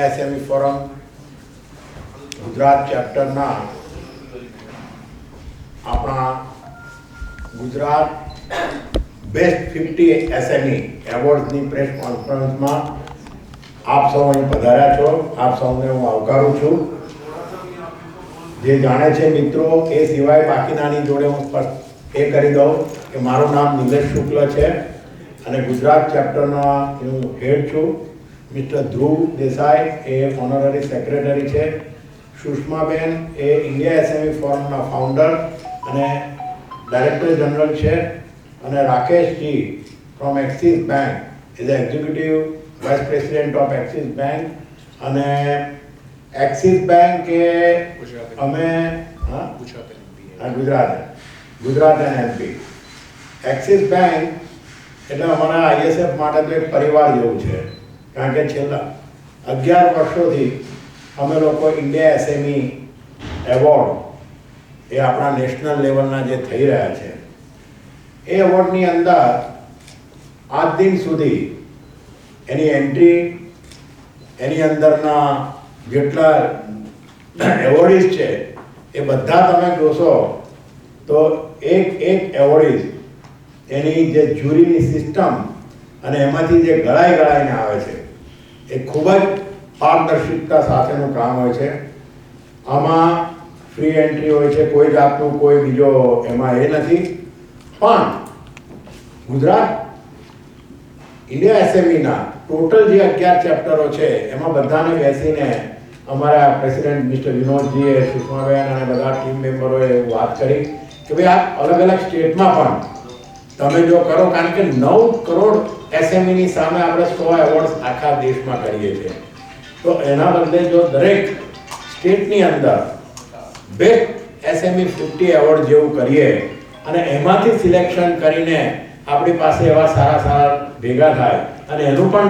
India SME forum Gujarat चैप्टरना अपना Gujarat best 50 SME awards ની press કોન્ફરન્સમાં આપ સૌ અહીં પધાર્યા છો। આપ સૌને હું આવકારું છું। જે જાણે છે મિત્રો એ સિવાય બાકીનાની જોડે હું સ્પષ્ટ એ કરી દઉં કે મારું નામ નિલેશ શુક્લ છે અને ગુજરાત ચેપ્ટરના હું હેડ છું। મિસ્ટર ધ્રુવ દેસાઈ એ ઓનરરી સેક્રેટરી છે। સુષ્માબેન એ ઇન્ડિયા એસએમઈ ફોરમના ફાઉન્ડર અને ડાયરેક્ટર જનરલ છે અને રાકેશજી from Axis Bank is executive vice president of Axis Bank અને એક્સિસ બેંક એ અમે ગુજરાત અને એમપી એક્સિસ બેંક એટલે અમારા આઈએસએફ માટે તો એક પરિવાર જેવું છે, કારણ કે છેલ્લા 11 વર્ષોથી અમે લોકો ઇન્ડિયા એસએમઈ એવોર્ડ એ આપણા નેશનલ લેવલના જે થઈ રહ્યા છે એ એવોર્ડની અંદર આજ દિન સુધી એની એન્ટ્રી એની અંદરના જેટલા એવોર્ડીઝ છે એ બધા તમે જોશો તો એક એવોર્ડીઝ એની જે જ્યુરીની સિસ્ટમ અને એમાંથી જે ગળાઈને આવે છે એ ખૂબ જ પારદર્શિકતા સાથેનું કામ હોય છે। આમાં ફ્રી એન્ટ્રી હોય છે, કોઈ જાતનું કોઈ બીજો એમાં એ નથી। પણ ગુજરાત ઇન્ડિયા એસએમઈના ટોટલ જે 11 ચેપ્ટરો છે એમાં બધાને બેસીને અમારા પ્રેસિડેન્ટ મિસ્ટર વિનોદજીએ, સુષ્માબેન અને બધા ટીમ મેમ્બરોએ વાત કરી કે ભાઈ આ અલગ અલગ સ્ટેટમાં પણ તમે જો કરો, કારણ કે 9 કરોડ એસએમઈની સામે આપણે 100 એવોર્ડ્સ આખા દેશમાં કરીએ છીએ, તો એના બદલે જો દરેક સ્ટેટની અંદર બેસ્ટ એસએમઈ 50 એવોર્ડ જેવું કરીએ અને એમાંથી સિલેક્શન કરીને આપણી પાસે એવા સારા ભેગા થાય અને એનું પણ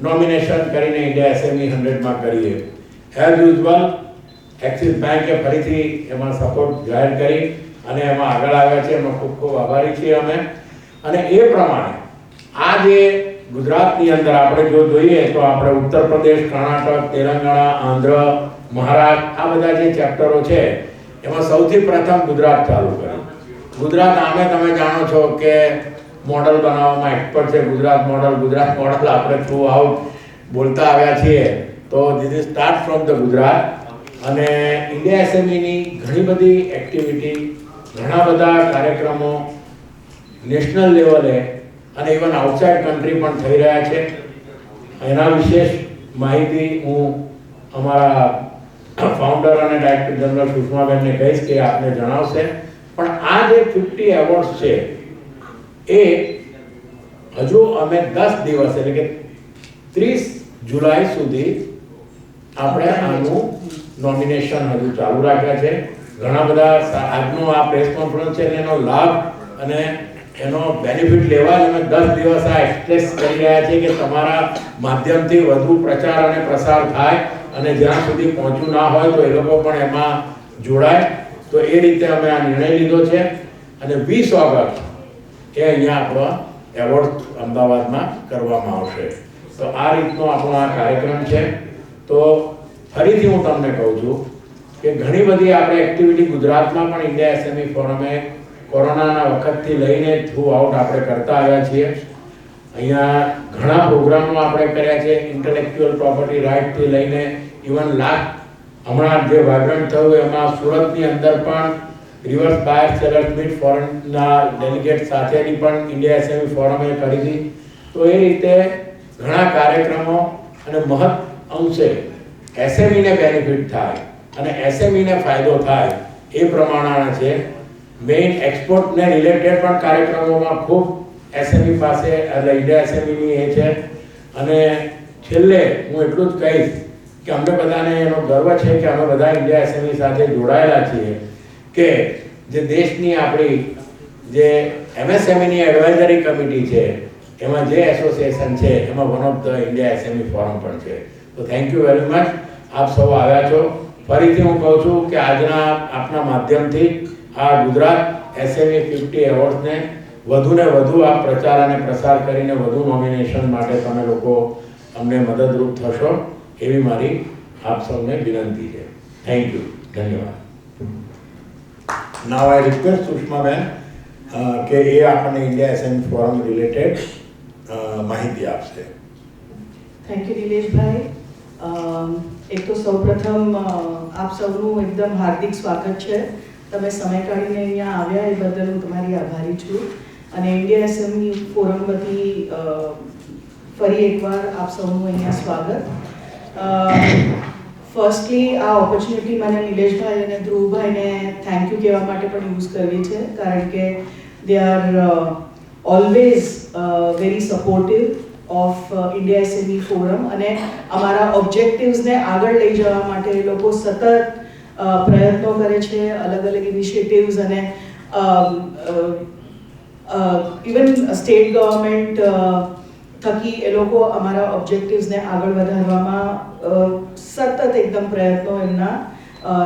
નોમિનેશન કરીને ઇન્ડિયા એસએમઈ 100માં કરીએ। એઝ યુઝ્યુઅલ એક્સિસ બેંકે ફરીથી એમાં સપોર્ટ જાહેર કરી અને એમાં આગળ આવ્યા છે, એમાં ખૂબ ખૂબ આભારી છીએ અમે। અને એ પ્રમાણે આ જે ગુજરાતની અંદર આપણે જો જોઈએ તો આપણે ઉત્તર પ્રદેશ, કર્ણાટક, તેલંગાણા, આંધ્ર, મહારાષ્ટ્ર આ બધા જે ચેપ્ટરો છે એમાં સૌથી પ્રથમ ગુજરાત ચાલુ કર્યું। ગુજરાત આમે તમે જાણો છો કે મોડલ બનાવવામાં એક્સપર્ટ છે। ગુજરાત મોડલ આપણે થ્રુ આઉટ બોલતા આવ્યા છીએ, તો this is start from the Gujarat. અને ઇન્ડિયા એસએમઈની ઘણી બધી એક્ટિવિટી, ઘણા બધા કાર્યક્રમો નેશનલ લેવલે અને ઇવન આઉટસાઇડ કન્ટ્રી પણ થઈ રહ્યા છે। એના વિશેષ માહિતી હું અમારા ફાઉન્ડર અને ડાયરેક્ટર જનરલ સુષ્માબેનને કહીશ કે આપને જણાવશે। પણ આ જે 50 એવોર્ડ્સ છે એ હજુ અમે 10 દિવસ એટલે કે 30 જુલાઈ સુધી આપણે આનું નોમિનેશન હજુ ચાલુ રાખ્યા છે। ઘણા બધા આજનો આ પ્રેસ કોન્ફરન્સ છે એનો લાભ અને એનો બેનિફિટ લેવા અમે 10 દિવસ આ એક્સપ્રેસ કરી રહ્યા છીએ કે તમારા માધ્યમથી વધુ પ્રચાર અને પ્રસાર થાય અને જ્યાં સુધી પહોંચ્યું ના હોય તો એ લોકો પણ એમાં જોડાય। તો એ રીતે અમે આ નિર્ણય લીધો છે અને 20 ઓગસ્ટ એ અહીંયા આપણો એવોર્ડ અમદાવાદમાં કરવામાં આવશે। તો આ રીતનો આપણો આ કાર્યક્રમ છે। તો ફરીથી હું તમને કહું છું કે ઘણી બધી આપણે એક્ટિવિટી ગુજરાતમાં પણ ઇન્ડિયા એસએમઈ ફોરમે કોરોનાના વખતથી લઈને થ્રુ આઉટ આપણે કરતા આવ્યા છીએ। અહીંયા ઘણા પ્રોગ્રામો આપણે કર્યા છે, ઇન્ટેલેક્ચ્યુઅલ પ્રોપર્ટી રાઇટથી લઈને ઇવન હમણાં જે વાઇબ્રન્ટ થયું એમાં સુરતની અંદર પણ રિવર્સ બાયર સેલર્સ મીટ ફોરેનના ડેલિગેટ સાથેની પણ ઇન્ડિયા એસએમઈ ફોરમે કરી હતી। તો એ રીતે ઘણા કાર્યક્રમો અને મહત્વ અંશે એસએમઈને બેનિફિટ થાય અને એસએમઈને ફાયદો થાય એ પ્રમાણના છે। મેઇન એક્સપોર્ટને રિલેટેડ પણ કાર્યક્રમોમાં ખૂબ એસએમઈ પાસે એટલે ઇન્ડિયા એસએમઈની એ છે। અને છેલ્લે હું એટલું જ કહીશ કે અમને બધાને એનો ગર્વ છે કે અમે બધા ઇન્ડિયા એસએમઈ સાથે જોડાયેલા છીએ કે જે દેશની આપણી જે એમએસએમઈની એડવાઇઝરી કમિટી છે એમાં જે એસોસિએશન છે એમાં one of the India SME forum પણ છે। તો થેન્ક યુ વેરી મચ, આપ સૌ આવ્યા છો। ફરીથી હું કહું છું કે આજના આપના માધ્યમથી આ ગુજરાત એસએમઈ 50 એવોર્ડ્સને વધુને વધુ આ પ્રચાર અને પ્રસાર કરીને વધુ નોમિનેશન માટે તમે લોકો અમને મદદરૂપ થશો એવી મારી આપ સૌને વિનંતી છે. થેન્ક યુ, ધન્યવાદ. નાવ આઈ રિક્વેસ્ટ સુષ્માબેન કે એ આપણને ઇન્ડિયા એસએમઈ ફોરમ રિલેટેડ માહિતી આપશે. થેન્ક યુ નિલેશભાઈ. એક તો સૌપ્રથમ આપ સૌનું એકદમ હાર્દિક સ્વાગત છે. તમે સમય કાઢીને અહીંયા આવ્યા એ બદલ હું તમારી આભારી છું. અને ઇન્ડિયા એસએમઈ ફોરમ વતી ફરી એકવાર આપ સૌનું અહીંયા સ્વાગત. ફર્સ્ટલી આ ઓપોર્ચ્યુનિટી મને નિલેશભાઈ અને ધ્રુવભાઈને થેન્ક યુ કહેવા માટે પણ યુઝ કરવી છે, કારણ કે they are always very supportive of India SME forum, અને અમારા ઓબ્જેક્ટિવ્સને આગળ લઈ જવા માટે એ લોકો સતત પ્રયત્નો કરે છે, અલગ અલગ ઇનિશિયેટિવ્સ, અને ઇવન સ્ટેટ ગવર્મેન્ટ થકી એ લોકો અમારા ઓબ્જેક્ટિવ્સને આગળ વધારવામાં સતત એકદમ પ્રયત્નો એમના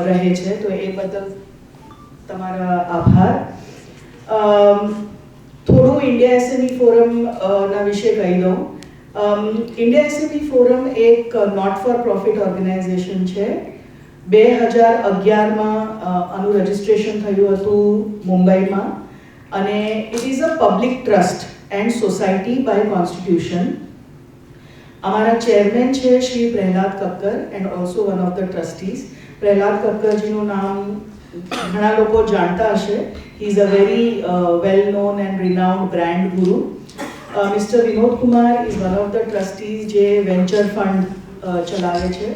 રહે છે. તો એ બદલ તમારા આભાર. થોડું ઇન્ડિયા એસએમઈ ફોરમ ના વિશે કહી દઉં. ઇન્ડિયા એસએમઈ ફોરમ એક નોટ ફોર પ્રોફિટ ઓર્ગેનાઇઝેશન છે. 2011માં આનું રજિસ્ટ્રેશન થયું હતું મુંબઈમાં, અને it is a public trust and society by constitution. અમારા ચેરમેન છે Shri Prahlad Kakkar and also one of the trustees. Prahlad કક્કરજીનું નામ ઘણા લોકો જાણતા હશે. He is a very well known and renowned brand guru. Mister Vinod Kumar is one of the trustees જે venture fund ચલાવે છે.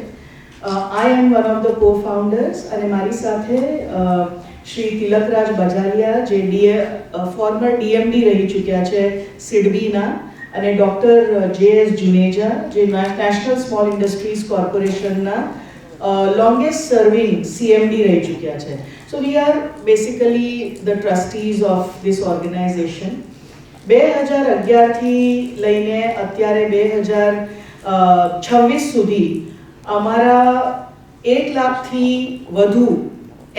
આઈ એમ વન ઓફ ધ કો ફાઉન્ડર્સ, અને મારી સાથે શ્રી તિલકરાજ બજારિયા જે ફોર્મર ડીએમડી રહી ચૂક્યા છે સિડબીના, અને ડૉક્ટર JS જુનેજા જે નેશનલ સ્મોલ ઇન્ડસ્ટ્રીઝ કોર્પોરેશનના longest serving CMD રહી ચૂક્યા છે. So we are basically the trustees of this organization. 2011 થી લઈને અત્યારે 2026 સુધી અમારા 1 લાખથી વધુ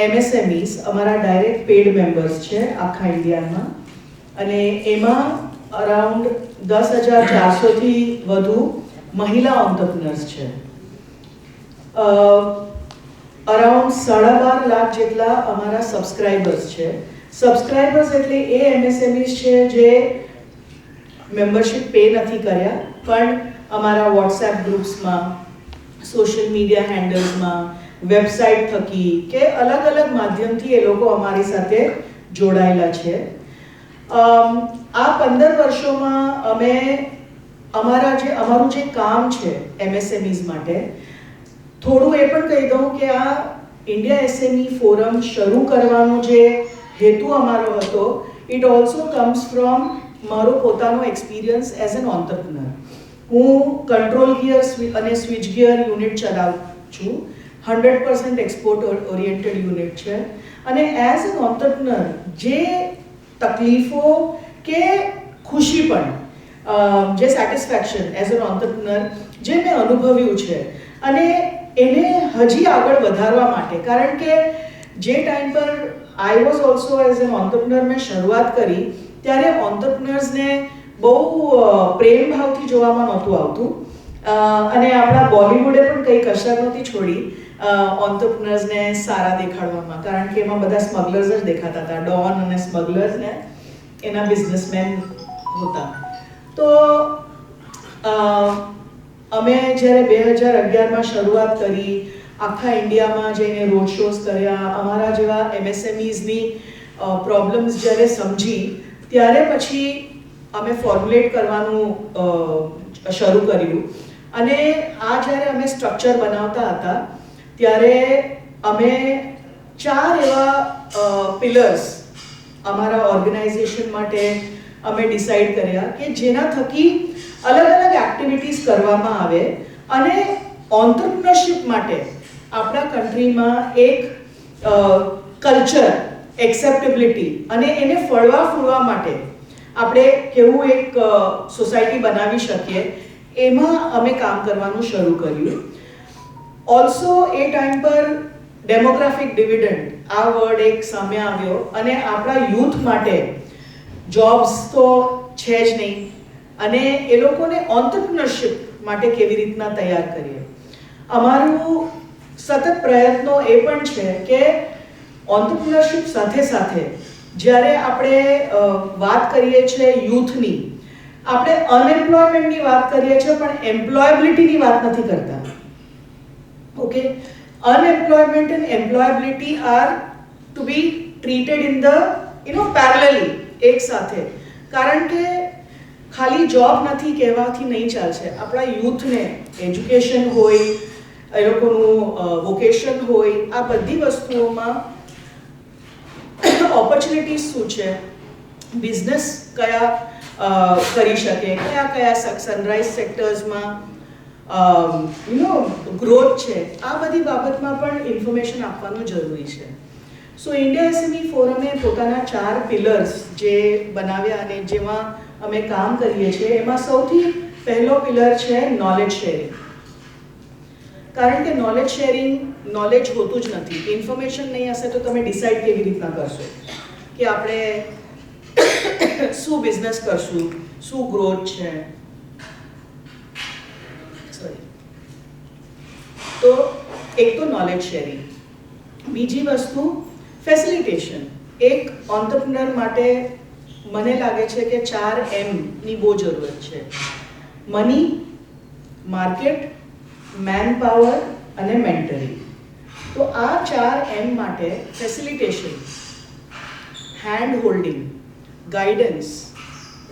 MSMEs અમારા ડાયરેક્ટ પેડ મેમ્બર્સ છે આખા ઇન્ડિયામાં, અને એમાં અરાઉન્ડ 10,400 થી વધુ મહિલા ઓન્ટરપ્રિનર્સ છે. અરાઉન્ડ 12.5 લાખ જેટલા અમારા સબસ્ક્રાઇબર્સ છે. સબસ્ક્રાઇબર્સ એટલે એ MSMEs છે જે મેમ્બરશિપ પે નથી કર્યા, પણ અમારા વોટ્સએપ ગ્રુપ્સમાં, સોશિયલ મીડિયા હેન્ડલ્સમાં, વેબસાઇટ થકી કે અલગ અલગ માધ્યમથી એ લોકો અમારી સાથે જોડાયેલા છે. આ 15 વર્ષોમાં અમે અમારું જે કામ છે MSMEs માટે, થોડું એ પણ કહી દઉં કે આ ઇન્ડિયા એસએમઈ ફોરમ શરૂ કરવાનો જે હેતુ અમારો હતો, ઇટ ઓલ્સો કમ્સ ફ્રોમ મારો પોતાનો એક્સપિરિયન્સ એઝ એન ઓન્ટરપ્રિનર. હું કંટ્રોલ ગિયર અને સ્વિચ ગિયર યુનિટ ચલાવું છું. 100% એક્સપોર્ટ ઓરિએન્ટેડ યુનિટ છે, અને એઝ એન ઓન્ટરપ્રિનર જે તકલીફો કે ખુશી પણ, જે સેટિસ્ફેક્શન એઝ એન ઓન્ટરપ્રિનર જે મેં અનુભવ્યું છે, અને એને હજી આગળ વધારવા માટે, કારણ કે જે ટાઈમ પર I was also as an ઓન્ટરપ્રિનર મેં શરૂઆત કરી, ત્યારે ઓન્ટરપ્રિનર્સને બહુ પ્રેમ ભાવથી જોવામાં નહોતું આવતું, અને આપણા બોલિવૂડે પણ કંઈ કસર નહોતી છોડી ઓન્ટરપ્રિનર્સને સારા દેખાડવામાં, કારણ કે એમાં બધા સ્મગલર્સ જ દેખાતા હતા. ડોન અને સ્મગલર્સને એના બિઝનેસમેન હતા. તો અમે જ્યારે 2011માં શરૂઆત કરી, આખા ઇન્ડિયામાં જઈને રોડ શોઝ કર્યા, અમારા જેવા MSMEsની પ્રોબ્લેમ્સ જ્યારે સમજી, ત્યારે પછી અમે ફોર્મ્યુલેટ કરવાનું શરૂ કર્યું. અને આ જ્યારે અમે સ્ટ્રક્ચર બનાવતા હતા, ત્યારે અમે 4 એવા પિલર્સ અમારા ઓર્ગેનાઇઝેશન માટે અમે ડિસાઈડ કર્યા કે જેના થકી અલગ અલગ એક્ટિવિટીઝ કરવામાં આવે, અને ઓન્ટરપ્રિનરશિપ માટે આપણા કન્ટ્રીમાં એક કલ્ચર, એક્સેપ્ટેબિલિટી અને એને ફળવા ફૂલવા માટે આપણે કેવું એક સોસાયટી બનાવી શકીએ, એમાં અમે કામ કરવાનું શરૂ કર્યું. ઓલ્સો એ ટાઈમ પર ડેમોગ્રાફિક ડિવિડન્ડ આ વર્ડ એક સામે આવ્યો, અને આપણા યુથ માટે જોબ્સ તો છે જ નહીં, અને એ લોકોને ઓન્ટરપ્રિનરશિપ માટે કેવી રીતના તૈયાર કરીએ. અમારું સતત પ્રયત્નો એ પણ છે કે ઓન્ટરપ્રિન્યોરશિપ સાથે સાથે જ્યારે આપણે વાત કરીએ છીએ યુથની, આપણે અનએમ્પ્લોયમેન્ટની વાત કરીએ છીએ પણ એમ્પ્લોયેબિલિટીની વાત નથી કરતા. Okay, unemployment and employability are to be treated in the parallelly, એક સાથે. કારણ કે ખાલી જોબ નથી કહેવાથી નહીં ચાલશે. આપણા યુથને એજ્યુકેશન હોય, એ લોકોનું વોકેશન હોય, આ બધી વસ્તુઓમાં ઓપોર્ચ્યુનિટીઝ શું છે, બિઝનેસ કયા કરી શકે, કયા કયા સનરાઇઝ સેક્ટર્સમાં ગ્રોથ છે, આ બધી બાબતમાં પણ ઇન્ફોર્મેશન આપવાનું જરૂરી છે. સો ઇન્ડિયા એસએમઈ ફોરમે પોતાના 4 પિલર્સ જે બનાવ્યા અને જેમાં અમે કામ કરીએ છીએ, એમાં સૌથી પહેલો પિલર છે નોલેજ શેરિંગ. કારણ કે નોલેજ શેરિંગ, નોલેજ હોતું જ નથી. ઇન્ફોર્મેશન નહીં હશે તો તમે ડિસાઇડ કેવી રીતના કરશો કે આપણે શું બિઝનેસ કરશું, શું ગ્રોથ છે. તો એક તો નોલેજ શેરિંગ. બીજી વસ્તુ ફેસિલિટેશન. એક ઓન્ટરપ્રિન્યોર માટે મને લાગે છે કે 4 M ની બહુ જરૂરત છે: મની, માર્કેટ, મેન પાવર અને મેન્ટરિંગ. તો આ 4 M માટે facilitation, hand holding, guidance,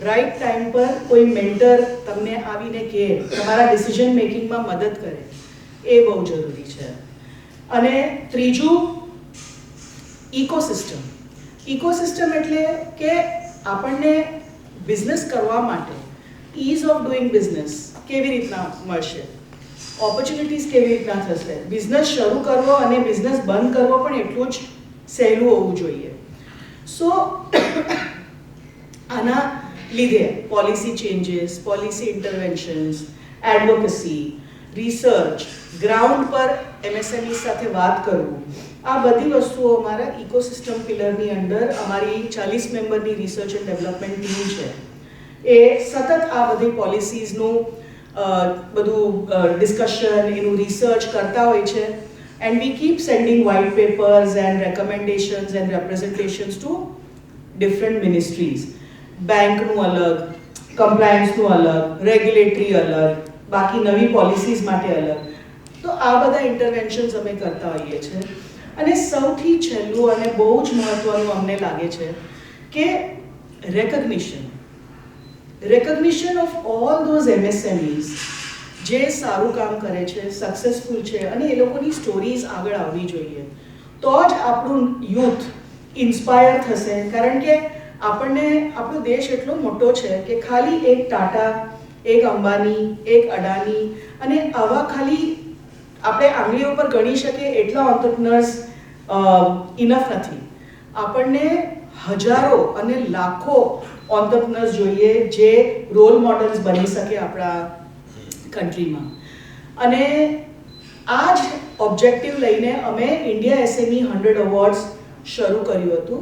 right time પર કોઈ મેન્ટર તમને આવીને કહે, તમારા ડિસિઝન મેકિંગમાં મદદ કરે, એ બહુ જરૂરી છે. અને ત્રીજું ઇકોસિસ્ટમ. ઇકોસિસ્ટમ એટલે કે આપણને બિઝનેસ કરવા માટે ઇઝ ઓફ ડુઈંગ બિઝનેસ કેવી રીતના મળશે, ઓપોર્ચ્યુનિટીઝ કેવી રીતના થશે, બિઝનેસ શરૂ કરવો અને બિઝનેસ બંધ કરવો પણ એટલું જ સહેલું હોવું જોઈએ. સો આના લીધે policy changes, policy interventions, advocacy, research, ground પર એમએસએમઈ સાથે વાત કરવું, આ બધી વસ્તુઓ અમારા ઇકોસિસ્ટમ પિલરની અંદર અમારી 40 મેમ્બરની રિસર્ચ એન્ડ ડેવલપમેન્ટ ટીમ છે. એ સતત આ બધી પોલિસીઝનું બધું ડિસ્કશન, એનું રિસર્ચ કરતા હોય છે. And we keep sending white papers and recommendations and representations to different ministries. બેંકનું અલગ, કમ્પ્લાયન્સનું અલગ, રેગ્યુલેટરી અલગ, બાકી નવી પોલિસીઝ માટે અલગ. તો આ બધા ઇન્ટરવેન્શન્સ અમે કરતા હોઈએ છીએ. અને સૌથી છેલ્લું અને બહુ જ મહત્વનું અમને લાગે છે કે recognition of all those MSMEs જે સારું કામ કરે છે, સક્સેસફુલ છે, અને એ લોકોની સ્ટોરીઝ આગળ આવવી જોઈએ. તો જ આપણું યુથ ઇન્સ્પાયર થશે. કારણ કે આપણો દેશ એટલો મોટો છે કે ખાલી એક ટાટા, એક અંબાની, એક અડાની અને આવા ખાલી આપણે આંગળીઓ પર ગણી શકીએ એટલા ઓન્ટરપ્રિન્યોર્સ ઇનફ નથી. આપણને હજારો અને લાખો ઓન્ટરપ્રિન્યોર્સ જોઈએ જે રોલ મોડલ્સ બની શકે આપણા કન્ટ્રીમાં. અને આ જ ઓબ્જેક્ટિવ લઈને અમે ઇન્ડિયા એસએમઈ 100 અવોર્ડ્સ શરૂ કર્યું હતું.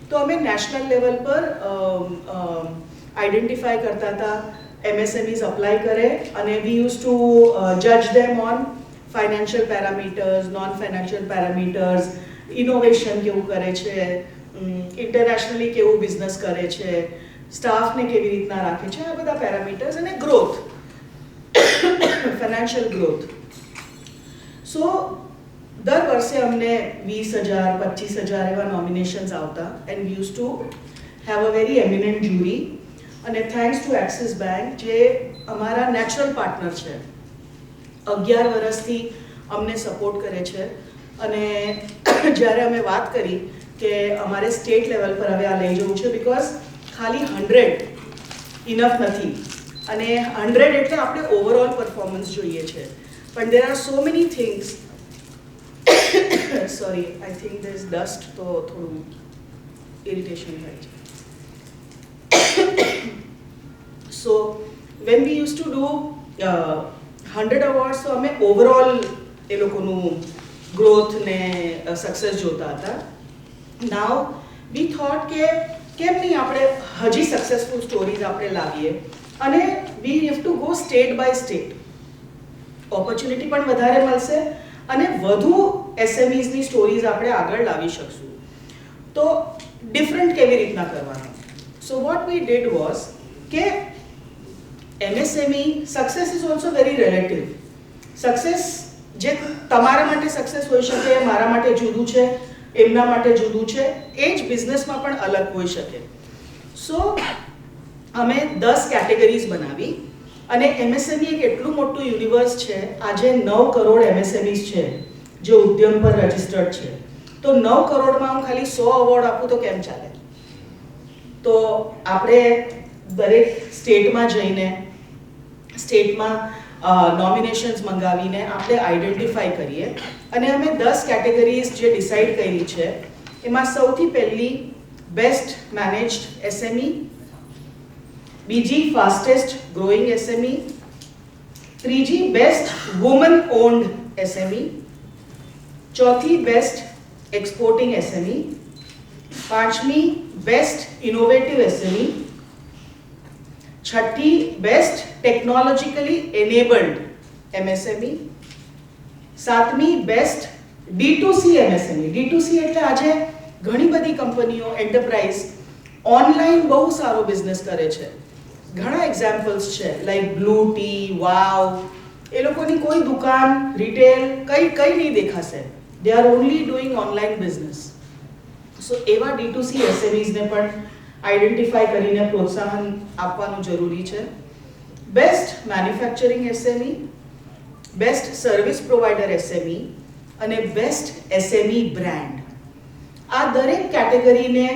તો અમે નેશનલ લેવલ પર આઈડેન્ટિફાઈ કરતા હતા MSMEs અપ્લાય કરે અને વી યુઝ ટુ જજ them on financial parameters, non financial parameters, innovation કેવું કરે છે, ઇન્ટરનેશનલી કેવું બિઝનેસ કરે છે, સ્ટાફને કેવી રીતના રાખે છે, આ બધા પેરામીટર્સ. અને ગ્રોથ, ફાઇનાન્શિયલ ગ્રોથ. સો દર વર્ષે અમને 20,000, 25,000 એવા નોમિનેશન્સ આવતા. And we use to have a very eminent jury. અને થેન્ક્સ ટુ એક્સિસ બેંક જે અમારા નેચરલ પાર્ટનર છે, 11 વર્ષથી અમને સપોર્ટ કરે છે. અને જ્યારે અમે વાત કરી કે અમારે સ્ટેટ લેવલ પર હવે આ લઈ જવું છે, બિકોઝ ખાલી 100 ઇનફ નથી. અને 100 એટલે આપણે ઓવરઓલ પરફોર્મન્સ જોઈએ છે. પણ there are so many things. Sorry, I think there is dust, તો થોડું ઇરિટેશન થાય છે. So when we used to do 100 awards, તો અમે ઓવરઓલ એ લોકોનું ગ્રોથ ને સક્સેસ જોતા હતા. નાવ વી થોટ કે કેમ નહીં આપણે હજી સક્સેસફુલ સ્ટોરીઝ આપણે લાવીએ અને we have to go state by state. Opportunity પણ વધારે મળશે અને વધુ એસએમઈઝની સ્ટોરીઝ આપણે આગળ લાવી શકશું. તો ડિફરન્ટ કેવી રીતના કરવાનું? So what we did was કે MSME success is also very relative. Success જે તમારા માટે સક્સેસ હોઈ શકે, મારા માટે જુદું છે, એમના માટે જુદું છે, એ જ બિઝનેસમાં પણ અલગ હોઈ શકે. સો અમે 10 કેટેગરીઝ બનાવી અને એમએસએમઈ એક એટલું મોટું યુનિવર્સ છે. આજે 9 કરોડ એમએસએમઈઝ છે જે ઉદ્યમ પર રજિસ્ટર્ડ છે. તો 9 કરોડમાં હું ખાલી 100 અવોર્ડ આપું તો કેમ ચાલે? તો આપણે દરેક સ્ટેટમાં જઈને સ્ટેટમાં નોમિનેશન્સ મંગાવીને આપણે આઈડેન્ટિફાઈ કરીએ અને અમે 10 કેટેગરીઝ જે ડિસાઈડ કરી છે એમાં સૌથી પહેલી બેસ્ટ મેનેજ્ડ એસએમઈ, બીજી ફાસ્ટેસ્ટ ગ્રોઈંગ એસએમઈ, ત્રીજી બેસ્ટ વુમન ઓન્ડ એસએમઈ, ચોથી બેસ્ટ એક્સપોર્ટિંગ એસએમઈ, પાંચમી બેસ્ટ ઇનોવેટિવ એસએમઈ, છઠ્ઠી બેસ્ટ ટેકનોલોજીકલી એનેબલ્ડ એમએસએમઈ, સાતમી બેસ્ટ D2C એમએસએમઈ. D2C એટલે આજે ઘણી બધી કંપનીઓ એન્ટરપ્રાઇઝ ઓનલાઈન બહુ સારો બિઝનેસ કરે છે. ઘણા એક્ઝામ્પલ્સ છે લાઈક બ્લુ ટી, વાવ. એ લોકોની કોઈ દુકાન, રિટેલ કઈ નહીં દેખાશે. They are only doing online business. So એવા D2C એસએમઈઝને પણ આઈડેન્ટિફાઈ કરીને પ્રોત્સાહન આપવાનું જરૂરી છે. Best manufacturing SME, best service provider SME અને બેસ્ટ એસએમઈ બ્રાન્ડ. આ દરેક કેટેગરીને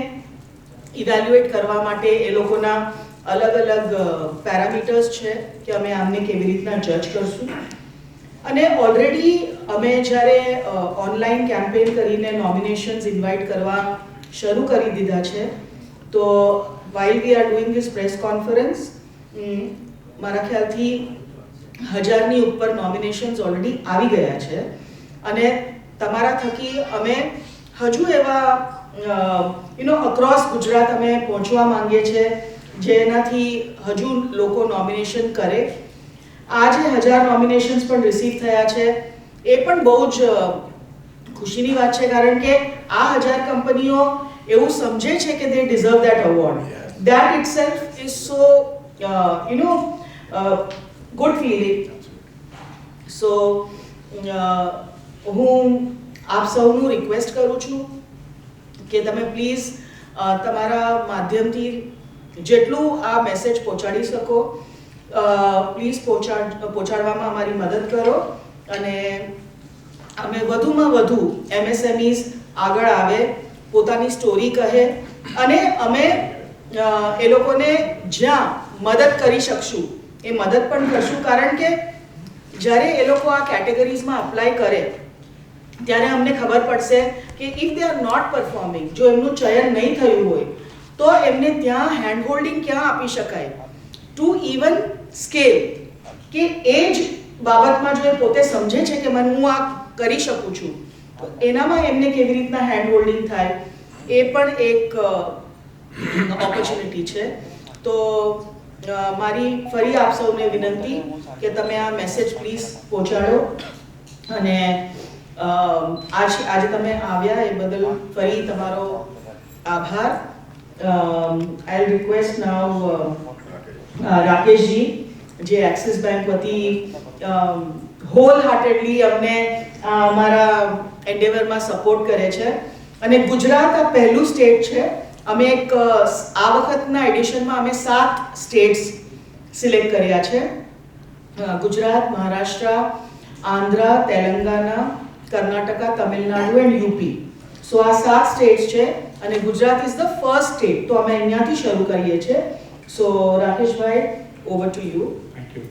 ઇવેલ્યુએટ કરવા માટે એ લોકોના અલગ અલગ પેરામીટર્સ છે કે અમે આમને કેવી રીતના જજ કરશું. અને ઓલરેડી અમે જ્યારે ઓનલાઈન કેમ્પેન કરીને નોમિનેશન્સ ઇન્વાઇટ કરવા શરૂ કરી દીધા છે. તો while we are doing this press conference, મારા ખ્યાલથી 1000ની ઉપર નોમિનેશન્સ ઓલરેડી આવી ગયા છે અને તમારા થકી અમે હજુ એવા અક્રોસ ગુજરાત અમે પહોંચવા માંગીએ છીએ જેનાથી હજુ લોકો નોમિનેશન કરે. આ જે 1000 નોમિનેશન્સ પણ રિસીવ થયા છે એ પણ બહુ જ ખુશીની વાત છે, કારણ કે આ 1000 કંપનીઓ એવું સમજે છે કે they deserve that award. That itself is so good feeling. So હું આપ સૌનું રિક્વેસ્ટ કરું છું કે તમે પ્લીઝ તમારા માધ્યમથી જેટલું આ મેસેજ પહોંચાડી શકો પ્લીઝ પહોંચાડવામાં અમારી મદદ કરો અને અમે વધુમાં વધુ એમએસએમઈઝ આગળ આવે, પોતાની સ્ટોરી કહે અને અમે એ લોકોને જ્યાં મદદ કરી શકશું એ મદદ પણ કરશું. કારણ કે જ્યારે એ લોકો આ કેટેગરીઝમાં અપ્લાય કરે ત્યારે અમને ખબર પડશે કે if they are not performing, જો એમનું ચયન નહીં થયું હોય તો એમને ત્યાં હેન્ડ હોલ્ડિંગ ક્યાં આપી શકાય ટુ ઇવન સ્કેલ, કે એ જ બાબતમાં જો એ પોતે સમજે છે કે હું આ કરી શકું છું તો એનામાં એમને કેવી રીતના હેન્ડ હોલ્ડિંગ થાય એ પણ એક ઓપોર્ચ્યુનિટી છે. તો મારી ફરી આપ સૌને વિનંતી કે તમે આ મેસેજ પ્લીઝ પહોંચાડો અને આજે તમે આવ્યા એ બદલ ફરી તમારો આભાર. આઈ રિક્વેસ્ટ નાઉ રાકેશજી જે એક્સિસ બેંક વતી હોલ હાર્ટેડલી અમને અમારા એન્ડેવરમાં સપોર્ટ કરે છે અને ગુજરાત આ પહેલું સ્ટેટ છે. અમે એક આ વખતના એડિશનમાં અમે 7 સ્ટેટ્સ સિલેક્ટ કર્યા છે: Gujarat, Maharashtra, Andhra, Telangana, Karnataka, Tamil Nadu and UP. So આ 7 સ્ટેટ્સ છે અને Gujarat is the first state. તો અમે અહીંયાથી શરૂ કરીએ છીએ. સો રાકેશભાઈ, over to you. Thank you.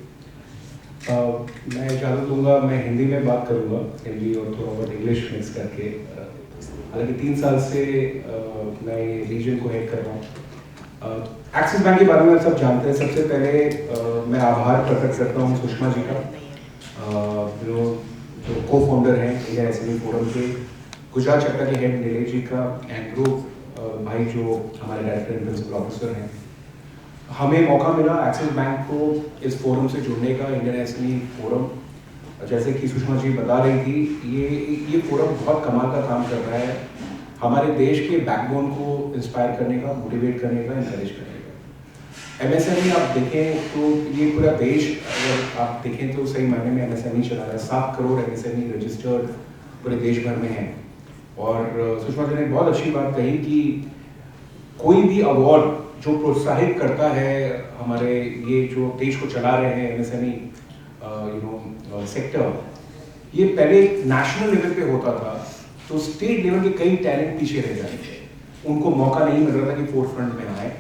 मैं इजाज़त दूंगा, मैं हिंदी में बात करूंगा, हिंदी और थोड़ा बहुत इंग्लिश मिक्स करके. हालांकि 3 साल से मैं ये रीजन को हेड कर रहा हूँ. एक्सिस बैंक के बारे में सब जानते हैं. सबसे पहले मैं आभार प्रकट करता हूँ सुषमा जी का, जो को फाउंडर हैं इंडिया एसएमई फोरम के, गुजरात चैप्टर के हेड नीलेश जी का, एंड्रू भाई जो हमारे डायरेक्टर एंड प्रिंसिपल ऑफिसर हैं. हमें मौका मिला एक्सिस बैंक को इस फोरम से जुड़ने का, इंडियन एसएमई फोरम, जैसे कि सुषमा जी बता रही थी, ये फोरम बहुत कमाल का काम कर रहा है, हमारे देश के बैकबोन को इंस्पायर करने का, मोटिवेट करने का, इंकरेज करने का। एमएसएमई आप देखें तो ये पूरा देश, अगर आप देखें तो सही मायने में एमएसएमई चला रहा है। 7 करोड़ एमएसएमई रजिस्टर्ड पूरे देश भर में हैं। और सुषमा जी ने बहुत अच्छी बात कही कि कोई भी अवार्ड जो प्रोत्साहित करता है हमारे ये जो देश को चला रहे हैं एमएसएमई सेक्टर, ये पहले नेशनल लेवल पे होता था, तो स्टेट लेवल के कई टैलेंट पीछे रह जाते थे, उनको मौका नहीं मिल रहा था कि फोर फ्रंट में आए।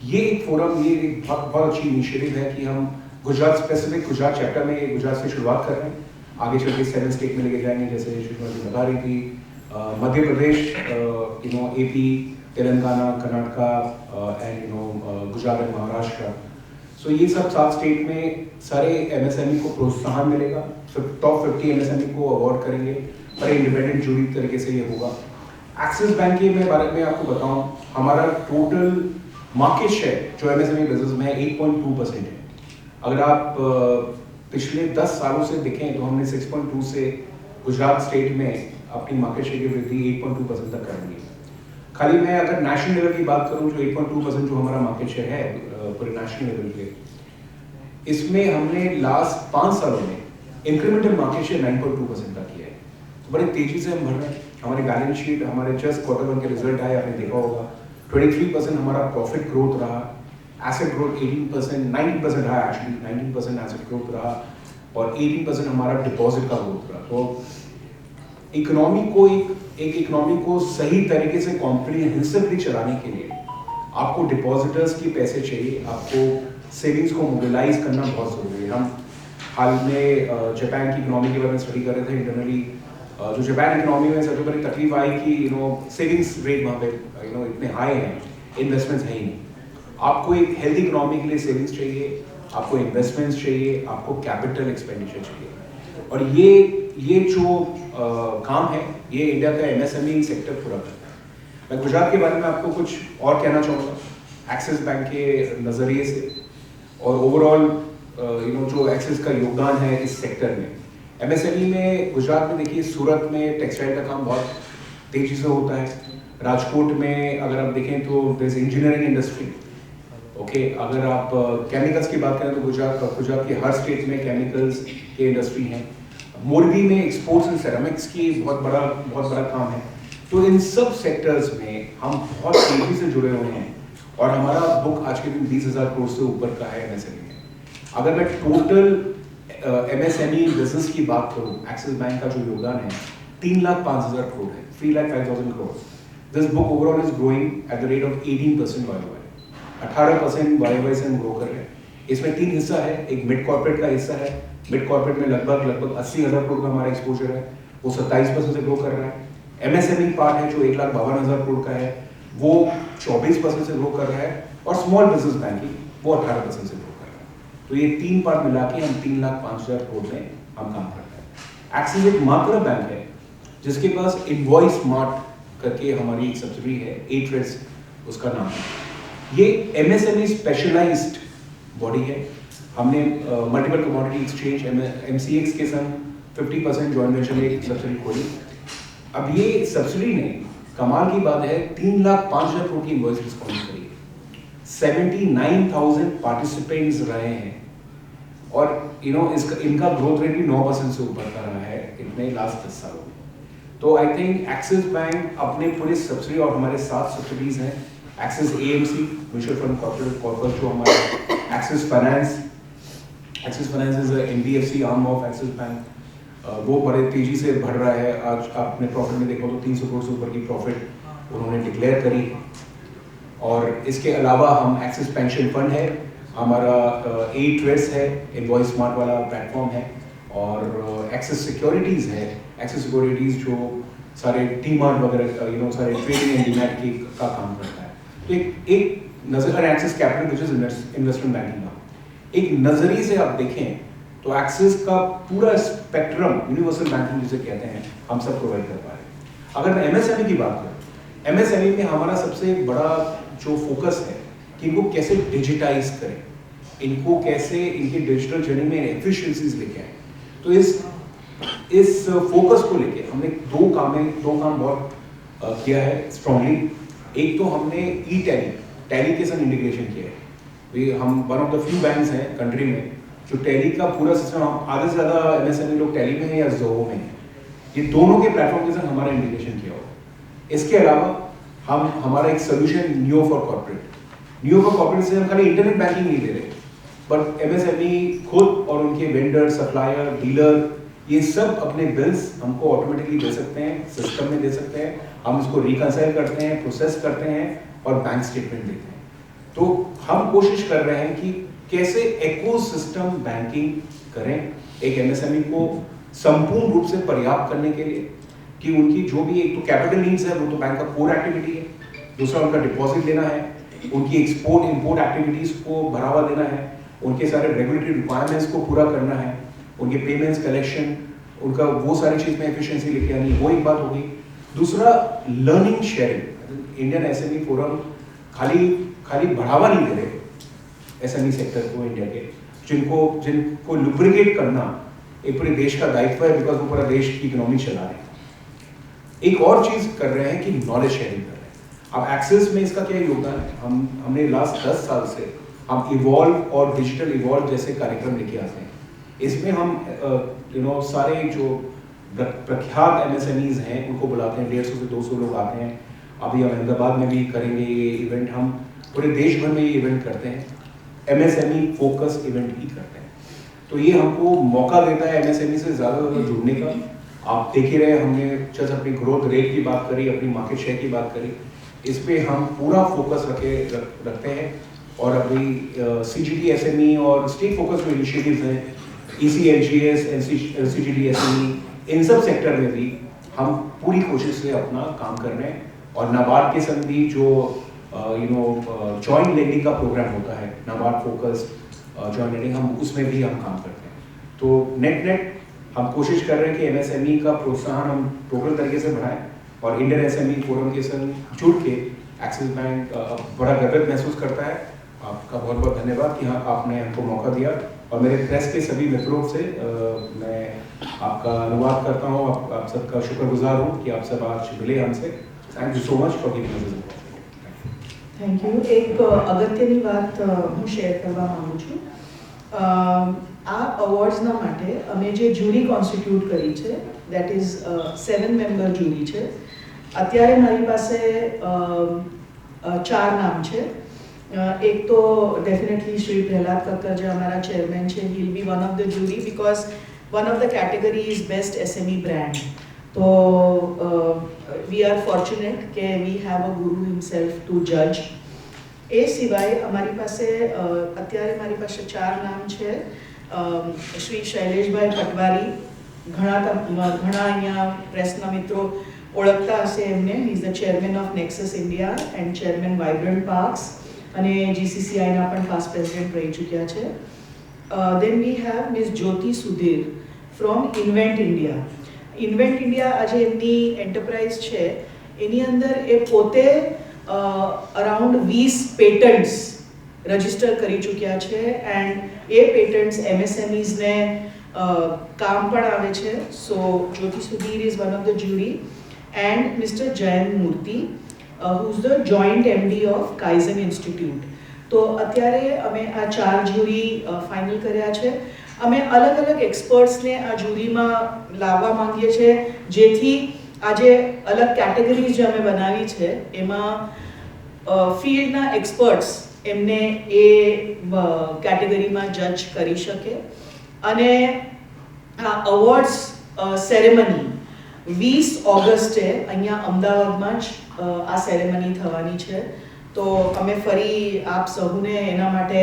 ये एक फोरम, ये एक बहुत अच्छी इनिशिएटिव है कि हम गुजरात स्पेसिफिक, गुजरात चैप्टर में गुजरात से शुरुआत कर रहे हैं, आगे चल के 7 स्टेट में लेके जाएंगे, जैसे सुषमा जी बता रही थी। Madhya Pradesh, AP, Telangana, Karnataka and Gujarat and Maharashtra. So ये सब 7 स्टेट में सारे एमएसएमई को प्रोत्साहन मिलेगा। टॉप 50 एमएसएमई को अवार्ड करेंगे और इंडिपेंडेंट जूरी तरीके से ये होगा। एक्सिस बैंक के मैं बारे में आपको बताऊं, हमारा टोटल मार्केट शेयर जो एमएसएमई बिजनेस में है 8.2% है। अगर आप पिछले 10 सालों से देखें तो हमने 6.2 से गुजरात स्टेट में अपनी मार्केट शेयर की वृद्धि 8.2% तक कर दी है। खाली मैं अगर नेशनल लेवल की बात करूं, जो 8.2% जो हमारा मार्केट शेयर है पूरे नेशनल लेवल पे, इसमें हमने लास्ट 5 सालों में इंक्रीमेंटल मार्केट शेयर 9.2% का किया है। तो बड़ी तेजी से हम बढ़ रहे हैं। हमारी बैलेंस शीट, हमारे जस्ट Q1 के रिजल्ट आए, आपने देखा होगा 23% हमारा प्रॉफिट ग्रोथ रहा, एसेट ग्रोथ 18%, 19% रहा एक्चुअली, 19% एसेट ग्रोथ रहा और 18% हमारा डिपॉजिट का ग्रोथ रहा। तो इकोनॉमी को एक इकोनॉमी को सही तरीके से कॉम्प्रिहेंसिवली चलाने के लिए आपको डिपॉजिटर्स की पैसे चाहिए, आपको सेविंग्स को मोबिलाइज करना बहुत जरूरी है। हम हाल में जापान की इकोनॉमी के बारे में स्टडी कर रहे थे इंटरनली। जो जापान इकोनॉमी में सबसे बड़ी तकलीफ आई कि सेविंग्स रेट वहाँ पे इतने हाई हैं, इन्वेस्टमेंट्स है ही नहीं। आपको एक हेल्दी इकोनॉमी के लिए सेविंग्स चाहिए, आपको इन्वेस्टमेंट्स चाहिए, आपको कैपिटल एक्सपेंडिचर चाहिए। और ये जो काम है, ये इंडिया का एमएसएमई सेक्टर पूरा करता है। मैं गुजरात के बारे में आपको कुछ और कहना चाहूँगा एक्सिस बैंक के नज़रिए से, और ओवरऑल जो एक्सिस का योगदान है इस सेक्टर में। एमएसएमई में गुजरात में देखिए, सूरत में टेक्सटाइल का काम बहुत तेजी से होता है। राजकोट में अगर आप देखें तो देयर इंजीनियरिंग इंडस्ट्री। ओके, अगर आप केमिकल्स की बात करें तो गुजरात के हर स्टेट में केमिकल्स के इंडस्ट्री हैं। मोरबी में एक्सपोर्ट्स एंड सेरामिक्स की बहुत बड़ा काम है। तो इन सब सेक्टर्स में हम बहुत तेजी से जुड़े हुए हैं और हमारा बुक आज के दिन 20,000 करोड़ से ऊपर का है एमएसएमई में। अगर मैं टोटल एमएसएमई बिजनेस की बात करूं, एक्सिस बैंक का जो योगदान है 3,05,000 करोड़ है, 3,05,000 crore. This book overall is growing at the rate of 18% YOY, 18% YOY से हम ग्रो कर रहे हैं। इसमें 3 हिस्सा है, एक मिड कॉर्पोरेट का हिस्सा है। मिड कॉर्पोरेट में लगभग 80,000 करोड़ का हमारा एक्सपोजर है, वो 27% से ग्रो कर रहा है। एमएसएमई पार्ट है जो 1,52,000 करोड़ का है, वो 24% से ग्रो कर रहा है। और स्मॉल बिजनेस बैंकिंग वो 18% से ग्रो कर रहा है। तो ये 3 पार्ट मिला के हम 3,05,000 करोड़ में हम काम करते हैं। एक्सिस एक मात्र बैंक है जिसके पास इनवॉइस स्मार्ट करके हमारी एक सब्सिडी है, A-TRADES उसका नाम है। ये एमएसएमई स्पेशलाइज्ड बॉडी है। हमने मल्टीपल कमोडिटी एक्सचेंज MCX के संग 50% जॉइंट वेंचर में एक सब्सिडी खोली। अब ये सब्सिडी ने, कमाल की बात है, 3,05,000 करोड़ की इनवॉइस डिस्काउंट करी है। 79,000 पार्टिसिपेंट्स रहे हैं और इनका ग्रोथ रेट भी 9% से ऊपर का रहा है इतने लास्ट 10 सालों में। तो आई थिंक एक्सिस बैंक अपने पूरे सब्सिडी, और हमारे 7 सब्सिडीज हैं, axis AMC mutual fund corporate, जो हमारा axis finance is NBFC arm of axis bank, वो बड़े तेजी से बढ़ रहा है। आज आपने प्रॉफिट में देखो तो 300 करोड़ से ऊपर की प्रॉफिट उन्होंने डिक्लेयर करी। और इसके अलावा हम एक्सिस पेंशन फंड है, हमारा A-TRADES है, इनवॉइस स्मार्ट वाला प्लेटफॉर्म है, और एक्सिस सिक्योरिटीज़ है। एक्सिस सिक्योरिटीज़ जो सारे डीमार्ट वगैरह सारे ट्रेडिंग एंड डीमैट की का काम करता है। तो एक नजर axis capital which is investment banking का एक नजरिए से आप देखें तो एक्सिस का पूरा स्पेक्ट्रम, यूनिवर्सल बैंकिंग जिसे कहते हैं, हम सब प्रोवाइड कर पा रहे हैं। अगर मैं एमएसएमई की बात करूं, एमएसएमई में हमारा सबसे बड़ा जो फोकस है कि इनको कैसे डिजिटाइज करें, इनको कैसे इनकी डिजिटल जर्नी में एफिशिएंसीज लेके आए। तो इस इस फोकस को लेके हमने दो काम बहुत किया है स्ट्रांगली। एक तो हमने टैली के साथ इंटीग्रेशन किया है। हम one of the few banks हैं कंट्री में जो टैली का पूरा सिस्टम, आधे से ज़्यादा एमएसएमई लोग टैली में हैं या ज़ोहो में हैं, ये दोनों के प्लेटफॉर्म के साथ हमारा इंटीग्रेशन किया हुआ। इसके अलावा हमारा एक सोल्यूशन नियो फॉर कॉर्पोरेट से हम खाली इंटरनेट बैंकिंग नहीं दे रहे, बट एमएसएमई खुद और उनके वेंडर, सप्लायर, डीलर, ये सब अपने बिल्स हमको ऑटोमेटिकली दे सकते हैं, सिस्टम में दे सकते हैं। हम इसको रिकंसाइल करते हैं, प्रोसेस करते हैं और बैंक स्टेटमेंट देते हैं। तो हम कोशिश कर रहे हैं कि कैसे इकोसिस्टम बैंकिंग करें एक एमएसएमई को संपूर्ण रूप से पर्याप्त करने के लिए, कि उनकी जो भी एक तो कैपिटल नीड्स है वो तो बैंक का कोर एक्टिविटी है, दूसरा उनका डिपॉजिट लेना है, उनकी एक्सपोर्ट इंपोर्ट एक्टिविटीज को बढ़ावा देना है, उनके सारे रेगुलेटरी रिक्वायरमेंट्स को पूरा करना है, उनके पेमेंट्स कलेक्शन, उनका वो सारी चीज़ में एफिशिएंसी लेके आनी है, वो एक बात होगी। दूसरा learning sharing. Indian SME forum खाली बढ़ावा नहीं दे रहे एसएमई सेक्टर को इंडिया के, जिनको लुब्रिकेट करना एक पूरे देश का दायित्व है, बिकॉज वो पूरा देश की इकोनॉमी चला रहे हैं। एक और चीज कर रहे हैं कि नॉलेज शेयरिंग कर रहे हैं। अब एक्सेस में इसका क्या योगदान है? हमने लास्ट 10 साल से हम इवॉल्व और डिजिटल इवॉल्व जैसे कार्यक्रम लेके आते हैं। इसमें हम सारे जो प्रख्यात एमएसएमईज हैं उनको बुलाते हैं, 150 से 200 लोग आते हैं। अभी हम अहमदाबाद में भी करेंगे ये इवेंट, हम पूरे देश भर में ये इवेंट करते हैं, एमएसएमई फोकस इवेंट ही करते हैं। तो ये हमको मौका देता है एमएसएमई से ज़्यादा जुड़ने का। आप देख ही रहे, हमने जैसे अपनी ग्रोथ रेट की बात करी, अपनी मार्केट शेयर की बात करी, इस पे हम पूरा फोकस रखते हैं। और अभी सीजीडी एसएमई और स्टेट फोकस जो इनिशिएटिव्स हैं, ECLGS, LCGD SME, इन सब सेक्टर में भी हम पूरी कोशिश से अपना काम कर रहे हैं। और नाबार्ड के संग भी जो जॉइंट लेंडिंग का प्रोग्राम होता है, नाबार्ड फोकस जॉइंट लेंडिंग, हम उसमें भी हम काम करते हैं। तो नेट हम कोशिश कर रहे हैं कि एमएसएमई का प्रोत्साहन हम टोटल तरीके से बढ़ाएं, और इंडियन एसएमई फोरम के संग जुड़ के एक्सिस बैंक बड़ा गर्वित महसूस करता है। आपका बहुत बहुत धन्यवाद कि आपने हमको मौका दिया, और मेरे प्रेस के सभी मित्रों से मैं आपका अनुवाद करता हूँ, आप सबका शुक्रगुजार हूँ कि आप सब आज मिले हमसे। Thank you so much for giving us this opportunity. Thank you. એક અગત્યની વાત હું શેર કરવા માંગુ છું। આ અવોર્ડ્સના માટે અમે જે જ્યુરી કોન્સ્ટિટ્યુટ કરી છે, દેટ ઇઝ 7 મેમ્બર જ્યુરી છે। અત્યારે મારી પાસે 4 નામ છે। એક તો ડેફિનેટલી શ્રી પ્રહલાદ કક્કર જે અમારા ચેરમેન છે, he will be one of the jury because one of the category is best SME brand। તો we are fortunate કે we have a guru himself to judge। એ સિવાય અમારી પાસે અત્યારે મારી પાસે 4 નામ છે। શ્રી શૈલેષભાઈ પટવારી, ઘણા અહીંયા પ્રેસના મિત્રો ઓળખતા હશે એમને। he is the chairman of Nexus India and chairman Vibrant Parks, અને GCCIના પણ past president રહી ચૂક્યા છે। then we have Ms. Jyoti Sudhir from Invent India। Invent India આજે એમની એન્ટરપ્રાઇઝ છે, એની અંદર એ પોતે અરાઉન્ડ 20 પેટન્ટ્સ રજિસ્ટર કરી ચૂક્યા છે, એન્ડ એ પેટન્ટ્સ એમએસએમઈઝને કામ પણ આવે છે। So Jyoti Sudhir is one of the jury, and mister Jayant Murthy who is the joint MD of Kaizen Institute। તો અત્યારે અમે આ 4 જ્યુરી ફાઇનલ કર્યા છે। અમે અલગ અલગ એક્સપર્ટ્સને આ જ્યુરીમાં લાવવા માંગીએ છીએ, જેથી આજે અલગ કેટેગરીઝ જે અમે બનાવી છે એમાં ફિલ્ડના એક્સપર્ટ્સ એમને એ કેટેગરીમાં જજ કરી શકે। અને આ અવોર્ડ્સ સેરેમની 20 ઓગસ્ટે અહીંયા અમદાવાદમાં જ આ સેરેમની થવાની છે। તો અમે ફરી આપ સહુને એના માટે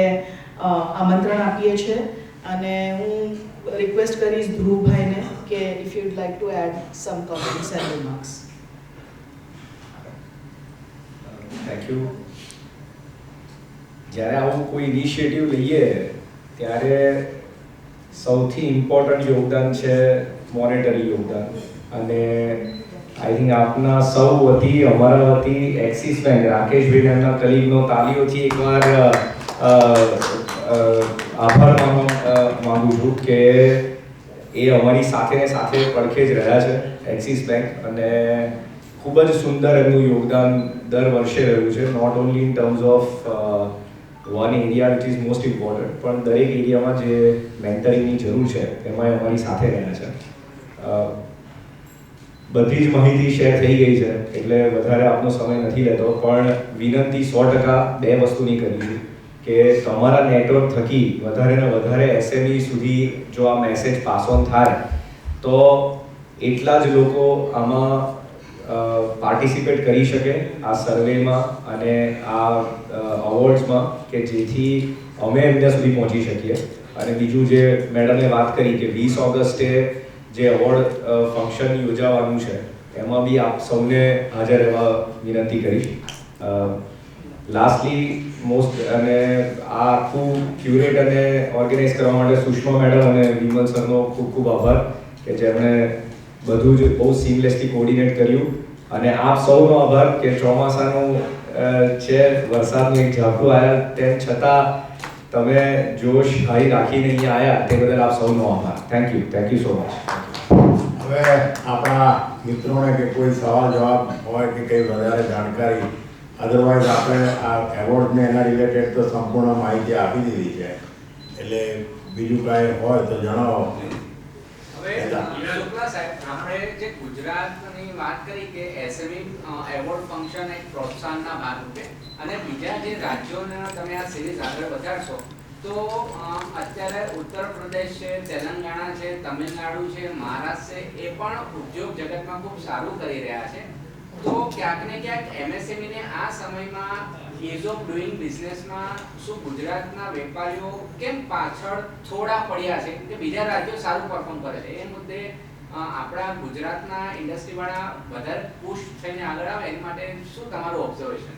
આમંત્રણ આપીએ છીએ। અને હું રિક્વેસ્ટ કરીશ ધ્રુવભાઈને કે if you would like to add some comments and remarks. Thank you. જ્યારે આવું કોઈ ઇનિશિયેટિવ લઈએ ત્યારે સૌથી ઇમ્પોર્ટન્ટ યોગદાન છે મોનેટરી યોગદાન। અને આઈ થિંક આપના સૌ વતી, અમારા વતી, એક્સિસ બેંક, રાકેશભાઈ એમના કલીગનો તાલીઓથી એકવાર આભાર માનવા માંગુ છું કે એ અમારી સાથે ને સાથે પડખે જ રહ્યા છે એક્સિસ બેંક, અને ખૂબ જ સુંદર એમનું યોગદાન દર વર્ષે રહ્યું છે. Not only in terms of one area which is most important, પણ દરેક એરિયામાં જે મેન્ટરિંગની જરૂર છે એમાં અમારી સાથે રહ્યા છે. બધી જ માહિતી શેર થઈ ગઈ છે એટલે વધારે આપનો સમય નથી લેતો, પણ વિનંતી 100% બે વસ્તુની કરી છે કે તમારા નેટવર્ક થકી વધારે ને વધારે SME સુધી જો આ મેસેજ પાસ ઓન થાય તો એટલા જ લોકો આમાં પાર્ટિસિપેટ કરી શકે આ સર્વેમાં અને આ અવોર્ડ્સમાં, કે જેથી અમે એમના સુધી પહોંચી શકીએ. અને બીજું જે મેડમે વાત કરી કે 20 ઓગસ્ટે જે અવોર્ડ ફંક્શન યોજાવાનું છે એમાં બી આપ સૌને હાજર રહેવા વિનંતી કરીશ. લાસ્ટલી મોસ્ટ અને આ આખું ક્યુરેટ અને ઓર્ગેનાઇઝ કરવા માટે સુષ્મા મેડમ અને વિમલ સરનો ખૂબ ખૂબ આભાર કે જેમણે બધું જ બહુ સિમલેસલી કોર્ડિનેટ કર્યું. અને આપ સૌનો આભાર કે ચોમાસાનું છે, વરસાદનું એક ઝાપટું આવ્યા તેમ છતાં તમે જોશ હાઈ રાખીને અહીંયા આવ્યા તે બદલ આપ સૌનો આભાર. Thank you so much. હવે આપણા મિત્રોને કે કોઈ સવાલ જવાબ હોય કે કંઈ વધારે જાણકારી, અદરવાઇઝ આપણે આ એવોર્ડને એના રિલેટેડ તો સંપૂર્ણ માહિતી આપી દીધી છે, એટલે બીજું કાંઈ હોય તો જણાવો. હવે શુક્લા સાહેબ, આપણે જે ગુજરાતની વાત કરી કે SME એવોર્ડ ફંક્શન એક પ્રોત્સાહનના ભાગરૂપે, અને બીજા જે રાજ્યોના તમે આ સિરીઝ આગળ વધારશો તો અત્યારે ઉત્તર પ્રદેશ છે, તેલંગાણા છે, તમિલનાડુ છે, મહારાષ્ટ્ર છે, એ પણ ઉદ્યોગ જગતમાં ખૂબ સારું કરી રહ્યા છે. તો ક્યાંક ને ક્યાંક MSME ને આ સમયમાં ઇઝ ઓફ ડુઈંગ બિઝનેસમાં શું ગુજરાતના વેપારીઓ કેમ પાછળ થોડા પડ્યા છે કે બીજા રાજ્યો સારું પરફોર્મ કરે છે? એ મુદ્દે આપણા ગુજરાતના ઇન્ડસ્ટ્રીવાળા વધારે પુશ થઈને આગળ આવે એની માટે શું તમારું ઓબ્ઝર્વેશન?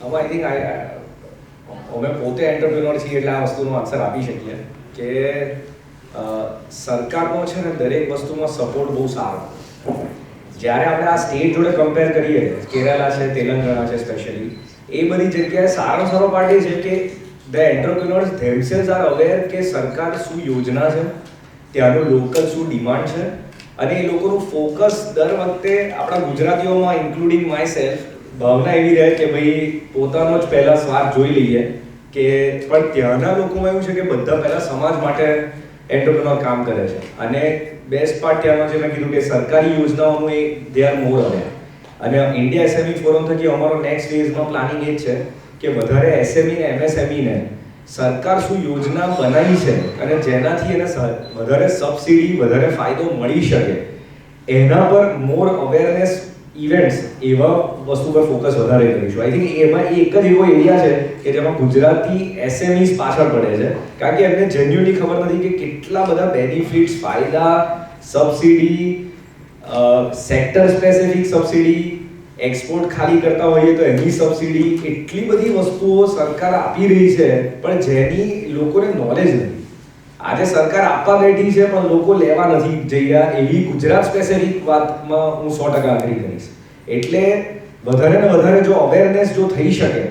આઈ થિંક અમે પોતે એન્ટરપ્રિન્યોર છીએ એટલે આ વસ્તુનો આન્સર આપી શકીએ કે સરકારનો છે ને દરેક વસ્તુમાં સપોર્ટ બહુ સારો. જ્યારે આપણે આ સ્ટેટ જોડે કમ્પેર કરીએ, કેરાલા છે, તેલંગાણા છે સ્પેશિયલી, એ બધી જગ્યાએ સારો પાર્ટ એ છે કે ધ એન્ટરપ્રિન્યોર્સ ધેમસેલ્સ આર અવેર કે સરકાર શું યોજના છે, ત્યાંનું લોકલ શું ડિમાન્ડ છે, અને એ લોકોનું ફોકસ દર વખતે આપણા ગુજરાતીઓમાં ઇન્ક્લુડિંગ માય સેલ્ફ ભાવના એવી રહે કે ભાઈ પોતાનો જ પહેલા સ્વાર્થ જોઈ લઈએ, કે પણ ત્યાંના લોકોમાં એવું છે કે બધા પહેલા સમાજ માટે એન્ટરપ્રિન્યોર કામ કરે છે. અને બેસ્ટ પાર્ટ ત્યાંનો જે મેં કીધું કે સરકારી યોજનાઓનું એ દે આર મોર અવેર. અને ઇન્ડિયા SME ફોરમ થકી અમારો નેક્સ્ટ ફેઝમાં પ્લાનિંગ એ જ છે કે વધારે SME ને MSME ને સરકાર શું યોજના બનાવી છે અને જેનાથી એને વધારે સબસિડી, વધારે ફાયદો મળી શકે, એના પર મોર અવેરનેસ ઇવેન્ટ્સ એવા વસ્તુ પર ફોકસ વધારે કરીશું. આઈ થિંક એમાં એક જ એવો એરિયા છે કે જેમાં ગુજરાતી SMEs પાછળ પડે છે, કારણ કે એમને જેન્યુઅલી ખબર નથી કે કેટલા બધા બેનિફિટ્સ, ફાયદા, subsidy, sector specific subsidy, export ખાલી કરતા હોઈએ તો એની સબસિડી, એટલી બધી વસ્તુઓ સરકાર આપી રહી છે પણ જેની લોકોને નોલેજ નથી. આજે સરકાર આપવા બેઠી છે પણ લોકો લેવા નથી જઈ રહ્યા, એવી ગુજરાત સ્પેસિફિક વાતમાં હું 100% એગ્રી કરીશ. એટલે વધારે ને વધારે જો અવેરનેસ જો થઈ શકે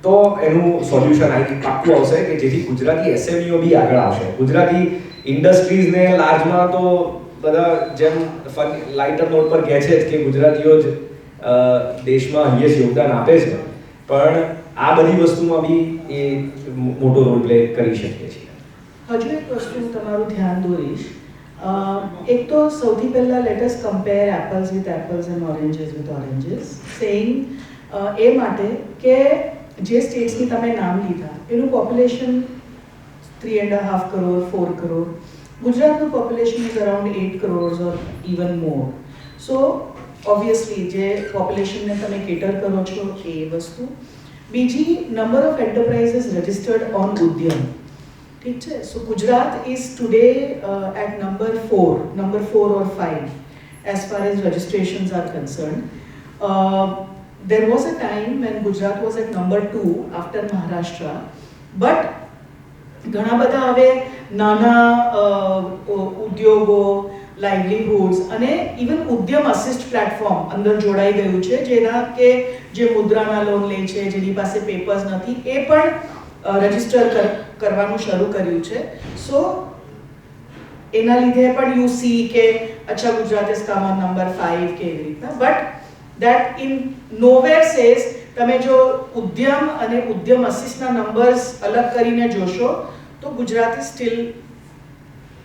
તો એનું સોલ્યુશન પાક્કું આવશે કે જેથી ગુજરાતી SMEઓ બી આગળ આવશે. ગુજરાતી ઇન્ડસ્ટ્રીઝને લાર્જમાં તો બધા જેમ લાઇટર નોટ પર કહે છે કે ગુજરાતીઓ જ દેશમાં હાઈએસ્ટ યોગદાન આપે છે, પણ આ બધી વસ્તુમાં બી એ મોટો રોલ પ્લે કરી શકીએ છીએ. હજુ એક વસ્તુ હું તમારું ધ્યાન દોરીશ. એક તો સૌથી પહેલા let us compare apples with apples and oranges with oranges, saying એ માટે કે જે સ્ટેટ્સની તમે નામ લીધા એનું પોપ્યુલેશન 3.5 કરોડ, 4 કરોડ. ગુજરાતનું population is around 8 crore or even more. So obviously જે પોપ્યુલેશનને તમે કેટર કરો છો એ વસ્તુ. બીજી, number of enterprises registered on Udyam. ઠીક છે. So Gujarat is today at number 4 or 5 as far as registrations are concerned. There was a time when Gujarat was at number 2 after Maharashtra, but ઘણા બધા હવે નાના ઉદ્યોગો, લાઇવલીહુડ્સ અને ઇવન ઉદ્યમ અસિસ્ટ પ્લેટફોર્મ અંદર જોડાઈ ગયું છે, જેના કે જે મુદ્રાના લોન લે છે, જેની પાસે પેપર્સ નથી, એ પણ રજિસ્ટર કરવાનું શરૂ કર્યું છે. સો એના લીધે પણ યુ સી કે અચ્છા Gujarat is come on number 5 કે એવી રીતના, but that in nowhere says તમે જો ઉદ્યમ અને ઉદ્યમ આશીષના નંબર્સ અલગ કરીને જોશો તો Gujarat is still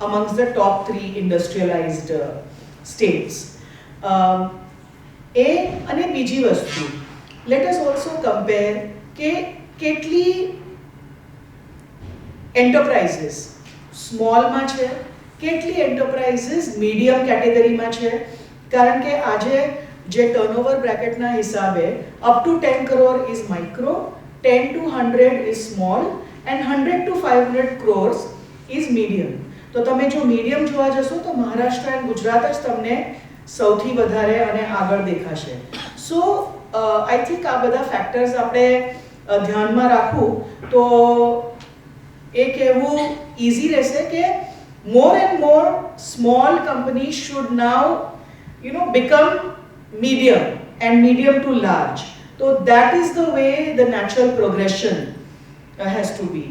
amongst the top 3 industrialized states. એ અને બીજી વસ્તુ, let us also compare કે કેટલી એન્ટરપ્રાઇઝીસ સ્મોલમાં છે, કેટલી એન્ટરપ્રાઇઝીસ મીડિયમ કેટેગરીમાં છે, કારણ કે આજે જે ટર્નઓવર બ્રેકેટના હિસાબે up to 10 crore is micro, 10 to 100 is small and 100 to 500 crores is medium. તો તમે જો મીડિયમ જોવા જશો તો મહારાષ્ટ્ર અને ગુજરાત જ તમને સૌથી વધારે અને આગળ દેખાશે. સો આઈ થિંક આ બધા ફેક્ટર્સ આપણે ધ્યાનમાં રાખવું તો એ કહેવું ઇઝી રહેશે કે more and more small companies should now become medium and medium to large. So that is the way the natural progression has to be.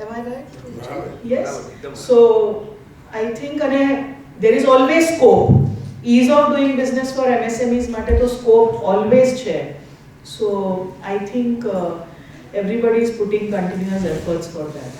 Am I right? Yes. So I think there is always scope. Ease of doing business for MSMEs માટે તો scope always છે. So I think everybody is putting continuous efforts for that.